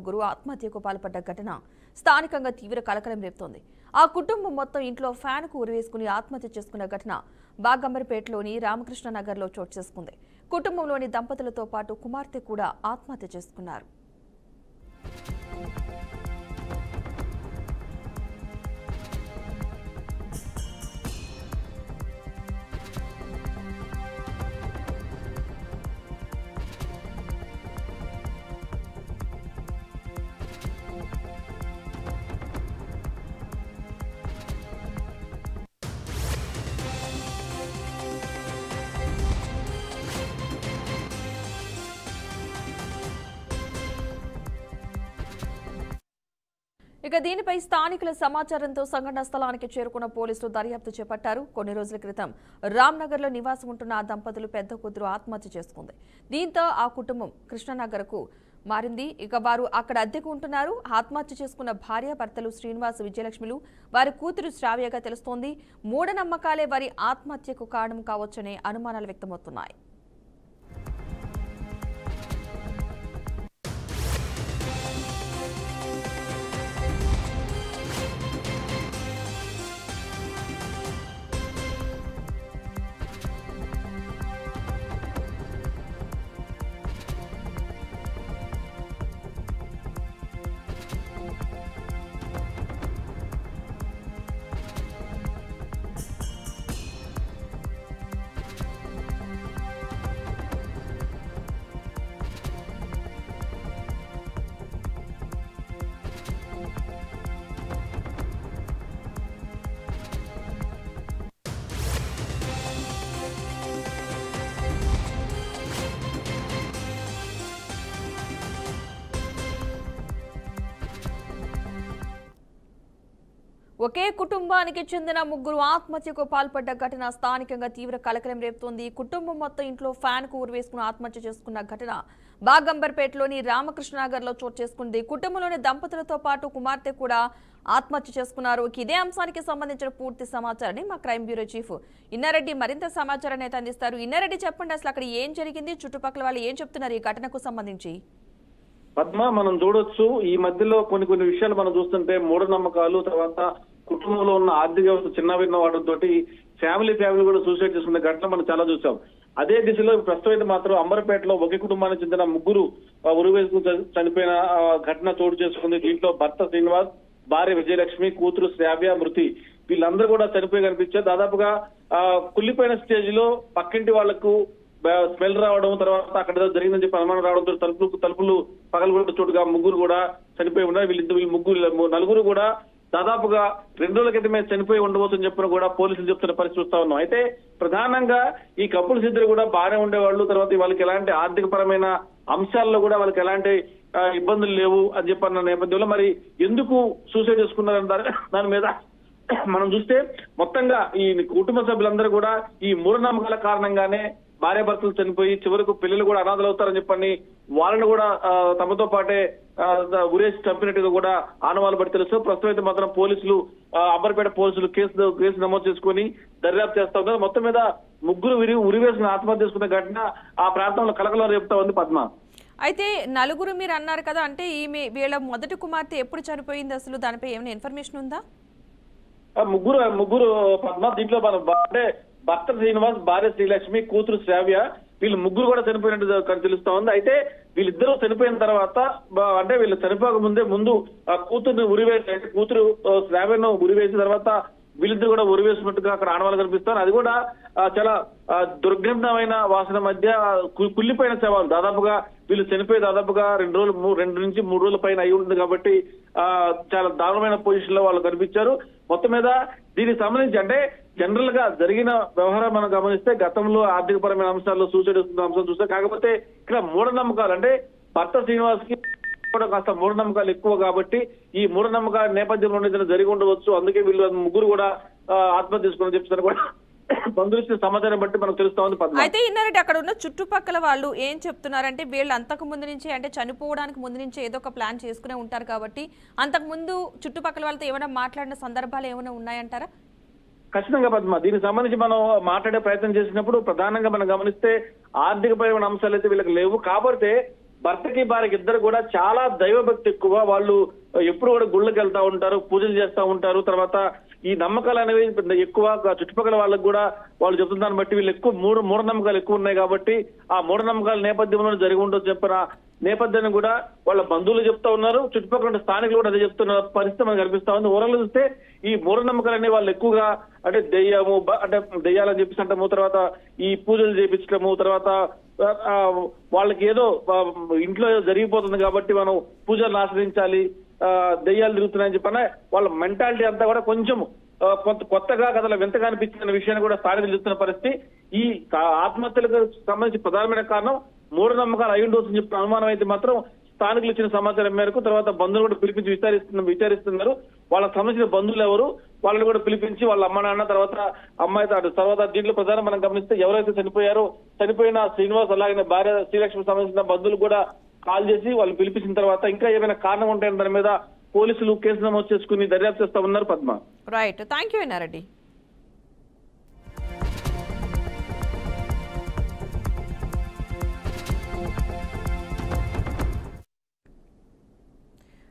ముగ్గురు ఆత్మహత్యకు పాల్పడ్డ ఘటన స్థానికంగా తీవ్ర కలకలం రేపుతోంది. ఆ కుటుంబం మొత్తం ఇంట్లో ఫ్యాన్ కు ఉరివేసుకుని ఆత్మహత్య చేసుకున్న ఘటన బాగంబర్పేటలోని రామకృష్ణ నగర్లో చోటు చేసుకుంది. కుటుంబంలోని దంపతులతో పాటు కుమార్తె కూడా ఆత్మహత్య చేసుకున్నారు. ఇక దీనిపై స్థానికుల సమాచారంతో సంఘటన స్థలానికి చేరుకున్న పోలీసులు దర్యాప్తు చేపట్టారు. కొన్ని రోజుల క్రితం రామ్నగర్లో నివాసం ఉంటున్న ఆ దంపతులు పెద్ద కూతురు ఆత్మహత్య చేసుకుంది. దీంతో ఆ కుటుంబం కృష్ణనగర్కు మారింది. ఇక వారు అక్కడ అద్దెకు ఉంటున్నారు. ఆత్మహత్య చేసుకున్న భార్య భర్తలు శ్రీనివాస్, విజయలక్ష్మిలు వారి కూతురు శ్రావ్యగా తెలుస్తోంది. మూఢనమ్మకాలే వారి ఆత్మహత్యకు కారణం కావచ్చనే అనుమానాలు వ్యక్తమవుతున్నాయి. ఒకే కుటుంబానికి చెందిన ముగ్గురు ఆత్మహత్యకు పాల్పడ్డ ఘటన స్థానికంగా తీవ్ర కలకలం రేపుతోంది. కుటుంబం మొత్తం ఇంట్లో ఫ్యాన్ కు ఉరివేసుకుని ఆత్మహత్య చేసుకున్న ఘటన బాగంబర్పేటలోని రామకృష్ణనగర్లో చోటు చేసుకుంది. కుటుంబంలోని దంపతులతో పాటు కుమార్తె కూడా ఆత్మహత్య చేసుకున్నారు. ఇదే అంశానికి సంబంధించిన పూర్తి సమాచారాన్ని మా క్రైమ్ బ్యూరో చీఫ్ ఇన్నారెడ్డి మరింత సమాచారాన్ని అయితే అందిస్తారు. ఇన్నారెడ్డి, చెప్పండి, అసలు అక్కడ ఏం జరిగింది, చుట్టుపక్కల వాళ్ళు ఏం చెప్తున్నారు ఈ ఘటనకు సంబంధించి? పద్మ, మనం చూడొచ్చు ఈ మధ్యలో కొన్ని విషయాలు మనం చూస్తుంటే మూఢనమ్మకాలు, తర్వాత కుటుంబంలో ఉన్న ఆర్థిక వ్యవస్థ చిన్న వాటితో ఫ్యామిలీ కూడా సూసైడ్ చేసుకునే ఘటన మనం చాలా చూసాం. అదే దిశలో ప్రస్తుతం మాత్రం అంబర్పేటలో ఒకే కుటుంబానికి చెందిన ముగ్గురు ఉరివేసుకుని చనిపోయిన ఘటన చోటు చేసుకుంది. దీంట్లో భర్త శ్రీనివాస్, భార్య విజయలక్ష్మి, కూతురు శ్రావ్య మృతి, వీళ్ళందరూ కూడా చనిపోయి కనిపించారు. దాదాపుగా కుళ్ళిపోయిన స్టేజ్ లో పక్కింటి వాళ్లకు స్మెల్ రావడం, తర్వాత అక్కడ జరిగిందని చెప్పి అనుమానం రావడంతో తలుపులు పగలగొట్టిన చోటుగా ముగ్గురు కూడా చనిపోయి ఉన్నారు. వీళ్ళు నలుగురు కూడా దాదాపుగా 2 రోజుల క్రితమే చనిపోయి ఉండబోతుందని చెప్పిన కూడా పోలీసులు చెప్తున్న పరిస్థితి చూస్తా ఉన్నాం. అయితే ప్రధానంగా ఈ కపుల్స్ ఇద్దరు కూడా బాగానే ఉండేవాళ్ళు. తర్వాత వాళ్ళకి ఎలాంటి ఆర్థిక పరమైన అంశాల్లో కూడా వాళ్ళకి ఎలాంటి ఇబ్బందులు లేవు అని చెప్పన్న నేపథ్యంలో మరి ఎందుకు సూసైడ్ చేసుకున్నారంటారు దాని మీద మనం చూస్తే మొత్తంగా ఈ కుటుంబ సభ్యులందరూ కూడా ఈ మూఢనమ్మకాల కారణంగానే భార్యాభర్తలు చనిపోయి చివరకు పిల్లలు కూడా అనాథలు అవుతారని చెప్పని వాళ్ళని కూడా తమతో పాటే ఉరేసి చంపినట్టుగా కూడా ఆనవాళ్ళు బట్టి తెలుసు. ప్రస్తుతం అయితే మాత్రం పోలీసులు అంబర్పేట పోలీసులు కేసు నమోదు చేసుకుని దర్యాప్తు చేస్తా ఉన్నారు. మొత్తం మీద ముగ్గురు ఉరివేసుకుని ఆత్మహత్య చేసుకున్న ఘటన ఆ ప్రాంతంలో కలకలం రేపుతా ఉంది. పద్మ, అయితే నలుగురు మీరు అన్నారు కదా, అంటే వీళ్ళ మొదటి కుమార్తె ఎప్పుడు చనిపోయింది, అసలు దానిపై ఏమైనా ఇన్ఫర్మేషన్ ఉందా? ముగ్గురు పద్మ, దీంట్లో అంటే భర్త శ్రీనివాస్, భార్య శ్రీలక్ష్మి, కూతురు శ్రావ్య, వీళ్ళు ముగ్గురు కూడా చనిపోయినట్టు తెలుస్తా ఉంది. అయితే వీళ్ళిద్దరూ చనిపోయిన తర్వాత అంటే వీళ్ళు చనిపోక ముందు కూతురుని ఉరివేసి, కూతురు శ్రావ్యను ఉరివేసిన తర్వాత వీళ్ళిద్దరు కూడా ఉరివేసినట్టుగా అక్కడ ఆనవాళ్ళు కనిపిస్తారు. అది కూడా చాలా దుర్గంధమైన వాసన మధ్య కుళ్ళిపోయిన శవాలు. దాదాపుగా వీళ్ళు చనిపోయి దాదాపుగా 2 నుంచి 3 రోజుల పైన అయి ఉంటుంది కాబట్టి చాలా దారుణమైన పొజిషన్ లో వాళ్ళు కనిపించారు. మొత్తం మీద దీనికి సంబంధించి అంటే జనరల్ గా జరిగిన వ్యవహారం మనం గమనిస్తే గతంలో ఆర్థిక పరమైన అంశాల్లో సూసైడ్ వస్తున్న అంశం చూస్తే, కాకపోతే ఇక్కడ మూఢనమ్మకాలు అంటే భర్త శ్రీనివాస్ కి కూడా కాస్త మూఢనమ్మకాలు ఎక్కువ కాబట్టి ఈ మూఢనమ్మకాల నేపథ్యంలో ఏదైనా జరిగి ఉండవచ్చు. అందుకే వీళ్ళు ముగ్గురు కూడా ఆత్మహత్య చేసుకుని చెప్తారు కూడా బంధువులు సమాచారం బట్టి మనకు తెలుస్తా ఉంది. అయితే ఇన్నారంటే అక్కడ ఉన్న చుట్టుపక్కల వాళ్ళు ఏం చెప్తున్నారంటే వీళ్ళు అంతకు ముందు నుంచి అంటే చనిపోవడానికి ముందు నుంచి ఏదో ఒక ప్లాన్ చేసుకునే ఉంటారు కాబట్టి అంతకు ముందు చుట్టుపక్కల వాళ్ళతో ఏమైనా మాట్లాడిన సందర్భాలు ఏమైనా ఉన్నాయంటారా? ఖచ్చితంగా పద్మ, దీనికి సంబంధించి మనం మాట్లాడే ప్రయత్నం చేసినప్పుడు ప్రధానంగా మనం గమనిస్తే ఆర్థికపరమైన అంశాలు అయితే వీళ్ళకి లేవు. కాబట్టి భర్తకి భార్యకి ఇద్దరు కూడా చాలా దైవభక్తి ఎక్కువ. వాళ్ళు ఎప్పుడు కూడా గుళ్ళకి వెళ్తా ఉంటారు, పూజలు చేస్తూ ఉంటారు. తర్వాత ఈ నమ్మకాలు అనేవి ఎక్కువ చుట్టుపక్కల వాళ్ళకి కూడా వాళ్ళు చెప్తున్న దాన్ని బట్టి వీళ్ళు ఎక్కువ మూఢనమ్మకాలు ఎక్కువ ఉన్నాయి కాబట్టి ఆ మూఢనమ్మకాల నేపథ్యంలో జరిగి ఉండొచ్చు చెప్పిన నేపథ్యాన్ని కూడా వాళ్ళ బంధువులు చెప్తా ఉన్నారు, చుట్టుపక్కల స్థానికులు కూడా అదే చెప్తున్న పరిస్థితి మనకు కనిపిస్తా ఉంది. ఓవరాల్ చూస్తే ఈ మూఢనమ్మకాలు అనేవి వాళ్ళు ఎక్కువగా అంటే దెయ్యము అంటే దెయ్యాలని చెప్పేసి అంటాము, తర్వాత ఈ పూజలు చేయించడము, తర్వాత వాళ్ళకి ఏదో ఇంట్లో జరిగిపోతుంది కాబట్టి మనం పూజలు ఆశ్రయించాలి, దెయ్యాలు తిరుగుతున్నాయని చెప్పిన వాళ్ళ మెంటాలిటీ అంతా కూడా కొంచెం కొత్తగా కథల వింతగా అనిపించిన విషయాన్ని కూడా స్థానికులు చెప్తున్న పరిస్థితి. ఈ ఆత్మహత్యలకు సంబంధించి ప్రధానమైన కారణం మూఢనమ్మకాలు అయి ఉండొచ్చని చెప్పిన అనుమానం అయితే మాత్రం స్థానికులు ఇచ్చిన సమాచారం మేరకు తర్వాత బంధువులు కూడా పిలిపించి విచారిస్తున్నారు. వాళ్ళకి సంబంధించిన బంధువులు ఎవరు వాళ్ళని కూడా పిలిపించి వాళ్ళ అమ్మ నాన్న తర్వాత అమ్మాయి తర్వాత దీంట్లో ప్రధానం మనం గమనిస్తే ఎవరైతే చనిపోయిన శ్రీనివాస్ అలాగే భార్య శ్రీలక్ష్మికి సంబంధించిన బంధువులు కూడా కాల్ చేసి వాళ్ళు పిలిపించిన తర్వాత ఇంకా ఏమైనా కారణం ఉంటాయని దాని మీద పోలీసులు కేసు నమోదు చేసుకుని దర్యాప్తు చేస్తా ఉన్నారు. Padma. Right, thank you Ennareddy.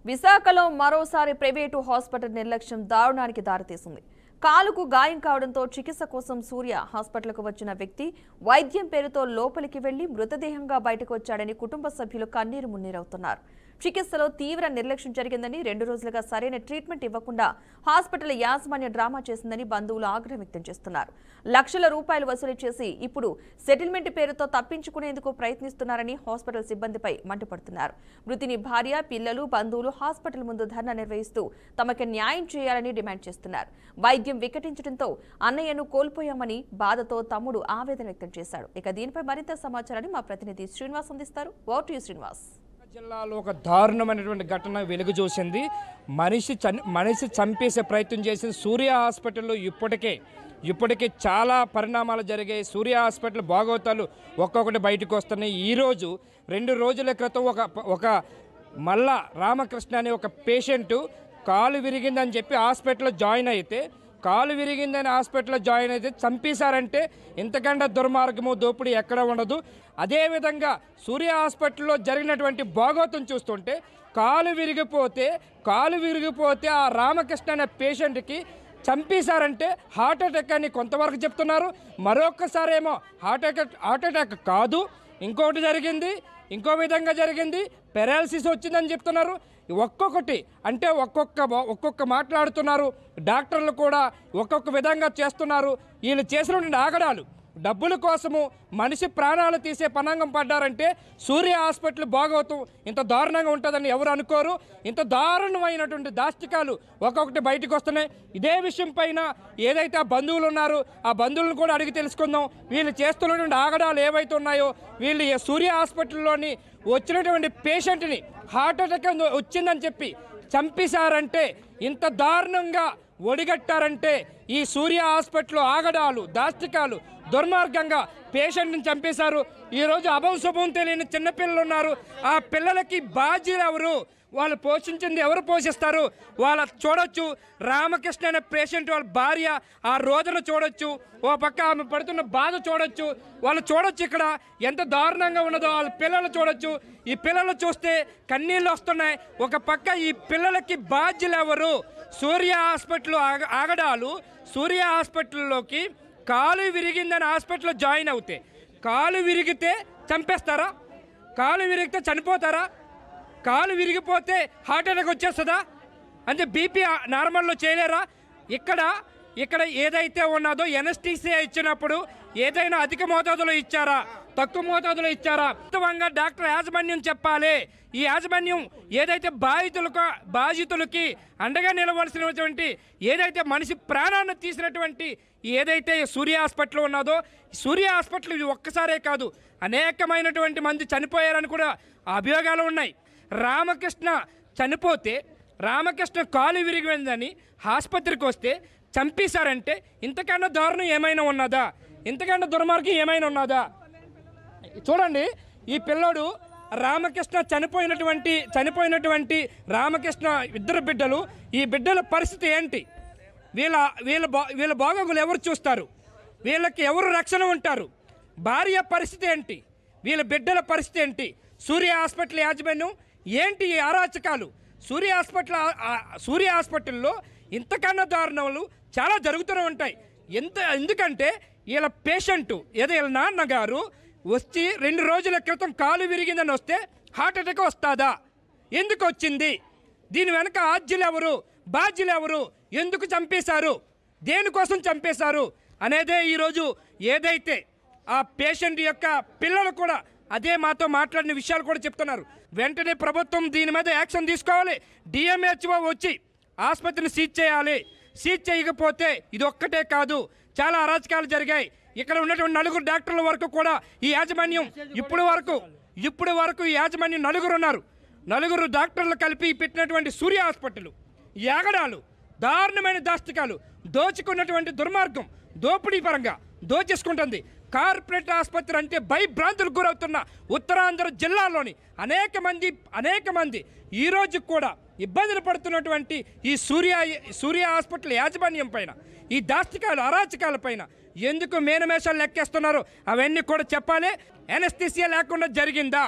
విశాఖలో మరోసారి ప్రైవేటు హాస్పిటల్ నిర్లక్ష్యం దారుణానికి దారితీసింది. కాలుకు గాయం కావడంతో చికిత్స కోసం సూర్య హాస్పిటల్కు వచ్చిన వ్యక్తి వైద్యం పేరుతో లోపలికి వెళ్లి మృతదేహంగా బయటకు వచ్చాడని కుటుంబ సభ్యులు కన్నీరు మున్నీరవుతున్నారు. చికిత్సలో తీవ్ర నిర్లక్ష్యం జరిగిందని, 2 రోజులుగా సరైన ట్రీట్మెంట్ ఇవ్వకుండా హాస్పిటల్ యాజమాన్యం డ్రామా చేసిందని బంధువులు ఆగ్రహం వ్యక్తం చేస్తున్నారు. లక్షల రూపాయలు వసూలు చేసి ఇప్పుడు సెటిల్మెంట్ పేరుతో తప్పించుకునేందుకు ప్రయత్నిస్తున్నారని హాస్పిటల్ సిబ్బందిపై మండిపడుతున్నారు. మృతుని భార్య, పిల్లలు, బంధువులు హాస్పిటల్ ముందు ధర్నా నిర్వహిస్తూ తమకు న్యాయం చేయాలని డిమాండ్ చేస్తున్నారు. వైద్యం వికటించడంతో అన్నయ్యను కోల్పోయామని బాధతో తమ్ముడు ఆవేదన వ్యక్తం చేశాడు. ఇక దీనిపై మరింత సమాచారాన్ని మా ప్రతినిధి శ్రీనివాస్ అందిస్తారు. Over to you Srinivas. జిల్లాలో ఒక దారుణమైనటువంటి ఘటన వెలుగు చూసింది. మనిషి చంపేసే ప్రయత్నం చేసింది. సూర్య హాస్పిటల్లో ఇప్పటికే చాలా పరిణామాలు జరిగాయి. సూర్య హాస్పిటల్ భాగవతాలు ఒక్కొక్కటి బయటకు వస్తున్నాయి. ఈరోజు 2 రోజుల క్రితం ఒక మల్లా రామకృష్ణ అనే ఒక పేషెంటు కాలు విరిగిందని చెప్పి హాస్పిటల్లో జాయిన్ అయితే చంపేశారంటే ఇంతకంటే దుర్మార్గము దోపిడీ ఎక్కడ ఉండదు. అదేవిధంగా సూర్య హాస్పిటల్లో జరిగినటువంటి భాగవతం చూస్తుంటే కాలు విరిగిపోతే ఆ రామకృష్ణ అనే పేషెంట్కి చంపేశారంటే హార్ట్ అటాక్ అని కొంతవరకు చెప్తున్నారు. మరొకసారి ఏమో హార్ట్ అటాక్ కాదు, ఇంకో విధంగా జరిగింది, పెరాలసిస్ వచ్చిందని చెప్తున్నారు. ఒక్కొక్కటి అంటే ఒక్కొక్క మాట్లాడుతున్నారు. డాక్టర్లు కూడా ఒక్కొక్క విధంగా చేస్తున్నారు. వీళ్ళు చేసినటువంటి ఆగడాలు డబ్బుల కోసము మనిషి ప్రాణాలు తీసే పన్నాగం పడ్డారంటే సూర్య హాస్పిటల్ భాగవతం ఇంత దారుణంగా ఉంటుందని ఎవరు అనుకోరు. ఇంత దారుణమైనటువంటి దాష్టికాలు ఒక్కొక్కటి బయటకు వస్తున్నాయి. ఇదే విషయం పైన ఏదైతే ఆ బంధువులు ఉన్నారో ఆ బంధువులను కూడా అడిగి తెలుసుకుందాం. వీళ్ళు చేస్తున్నటువంటి ఆగడాలు ఏవైతే ఉన్నాయో, వీళ్ళు సూర్య హాస్పిటల్లోని వచ్చినటువంటి పేషెంట్ని హార్ట్ అటాక్ వచ్చిందని చెప్పి చంపేశారంటే, ఇంత దారుణంగా ఒడిగట్టారంటే ఈ సూర్య హాస్పిటల్ ఆగడాలు, దాష్టికాలు, దుర్మార్గంగా పేషెంట్ని చంపేశారు. ఈరోజు అభంశుభం తెలియని చిన్నపిల్లలు ఉన్నారు. ఆ పిల్లలకి బాధ్యులు ఎవరు? వాళ్ళు పోషించింది ఎవరు పోషిస్తారు? వాళ్ళ చూడొచ్చు రామకృష్ణ అనే పేషెంట్ వాళ్ళ భార్య ఆ రోజున చూడొచ్చు, ఓ పక్క ఆమె పడుతున్న బాధ చూడొచ్చు, వాళ్ళు చూడొచ్చు ఇక్కడ ఎంత దారుణంగా ఉన్నదో. వాళ్ళ పిల్లలు చూడొచ్చు. ఈ పిల్లలు చూస్తే కన్నీళ్ళు వస్తున్నాయి. ఒక పక్క ఈ పిల్లలకి బాధ్యులు ఎవరు? సూర్య హాస్పిటల్ ఆగడాలు. సూర్య హాస్పిటల్లోకి కాలు విరిగిందని హాస్పిటల్లో జాయిన్ అవుతే కాలు విరిగితే చంపేస్తారా? కాలు విరిగితే చనిపోతారా? కాలు విరిగిపోతే హార్ట్ అటాక్ వచ్చేస్తుందా? అంటే బీపీ నార్మల్లో చేయలేరా? ఇక్కడ ఏదైతే ఉన్నదో ఎనస్థీసియా ఇచ్చినప్పుడు ఏదైనా అధిక మోతాదులో ఇచ్చారా, తక్కువ మోతాదులో ఇచ్చారా? వాస్తవంగా డాక్టర్ యాజమాన్యం చెప్పాలి. ఈ యాజమాన్యం ఏదైతే బాధితులకి అండగా నిలవలసినటువంటి ఏదైతే మనిషి ప్రాణాన్ని తీసినటువంటి ఏదైతే సూర్య హాస్పిటల్ ఉన్నదో, సూర్య హాస్పిటల్ ఇది ఒక్కసారే కాదు, అనేకమైనటువంటి మంది చనిపోయారని కూడా అభియోగాలు ఉన్నాయి. రామకృష్ణ చనిపోతే రామకృష్ణ కాలు విరిగిందని ఆసుపత్రికి వస్తే చంపేశారంటే ఇంతకన్నా దారుణం ఏమైనా ఉన్నదా? ఇంతకన్నా దుర్మార్గం ఏమైనా ఉన్నదా? చూడండి, ఈ పిల్లోడు రామకృష్ణ చనిపోయినటువంటి రామకృష్ణ ఇద్దరు బిడ్డలు. ఈ బిడ్డల పరిస్థితి ఏంటి? వీళ్ళ బాగోగులు ఎవరు చూస్తారు? వీళ్ళకి ఎవరు రక్షణ ఉంటారు? భార్య పరిస్థితి ఏంటి? వీళ్ళ బిడ్డల పరిస్థితి ఏంటి? సూర్య హాస్పిటల్ యాజమాన్యం ఏంటి ఈ అరాచకాలు? సూర్య హాస్పిటల్లో ఇంతకన్నా దారుణాలు చాలా జరుగుతూనే ఉంటాయి. ఎందుకంటే వీళ్ళ పేషెంట్ ఏదో వీళ్ళ నాన్నగారు వచ్చి 2 రోజుల క్రితం కాలు విరిగిందని వస్తే హార్ట్ అటాక్ వస్తుందా? ఎందుకు వచ్చింది? దీని వెనక ఆద్యులు ఎవరు, బాధ్యులు ఎవరు, ఎందుకు చంపేశారు, దేనికోసం చంపేశారు అనేదే ఈరోజు ఏదైతే ఆ పేషెంట్ యొక్క పిల్లలు కూడా అదే మాతో మాట్లాడిన విషయాలు కూడా చెప్తున్నారు. వెంటనే ప్రభుత్వం దీని మీద యాక్షన్ తీసుకోవాలి. డిఎంహెచ్ఓ వచ్చి ఆసుపత్రిని సీజ్ చేయాలి. సీజ్ చేయకపోతే ఇది ఒక్కటే కాదు, చాలా అరాచకాలు జరిగాయి. ఇక్కడ ఉన్నటువంటి 4 డాక్టర్ల వరకు కూడా ఈ యాజమాన్యం ఇప్పుడు వరకు ఈ యాజమాన్యం 4 ఉన్నారు. 4 డాక్టర్లు కలిపి పెట్టినటువంటి సూర్య హాస్పిటల్ యాగడాలు, దారుణమైన దాష్టికాలు, దోచుకున్నటువంటి దుర్మార్గం, దోపిడీ పరంగా దోచేసుకుంటుంది. కార్పొరేట్ ఆసుపత్రి అంటే భయభ్రాంతులకు గురవుతున్న ఉత్తరాంధ్ర జిల్లాలోని అనేక మంది ఈ రోజు కూడా ఇబ్బందులు పడుతున్నటువంటి ఈ సూర్య హాస్పిటల్ యాజమాన్యం పైన, ఈ దాష్టికాలు అరాచకాల పైన ఎందుకు మేనమేషాలు లెక్కేస్తున్నారో అవన్నీ కూడా చెప్పాలి. ఎనస్థీసియా లేకుండా జరిగిందా?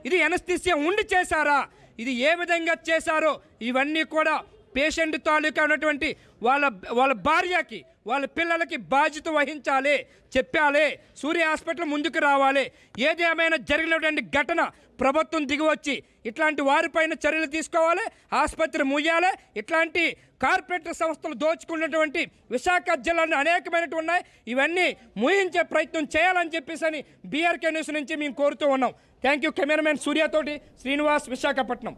ఇది ఎనస్థీసియా ఉండి చేశారా? ఇది ఏ విధంగా చేశారో ఇవన్నీ కూడా పేషెంట్ తాలూకా ఉన్నటువంటి వాళ్ళ భార్యకి, వాళ్ళ పిల్లలకి బాధ్యత వహించాలి, చెప్పాలి. సూర్య హాస్పిటల్ ముందుకు రావాలి. ఏదేమైనా జరిగినటువంటి ఘటన ప్రభుత్వం దిగివచ్చి ఇట్లాంటి వారిపైన చర్యలు తీసుకోవాలి, ఆసుపత్రి ముయ్యాలి. ఇట్లాంటి కార్పొరేట్ సంస్థలు దోచుకున్నటువంటి విశాఖ జిల్లాలో అనేకమైనటువంటి ఉన్నాయి, ఇవన్నీ ముయించే ప్రయత్నం చేయాలని చెప్పేసి బీఆర్కే న్యూస్ నుంచి మేము కోరుతూ ఉన్నాం. Thank you. Cameraman Suryathoti Srinivas, Visakhapatnam.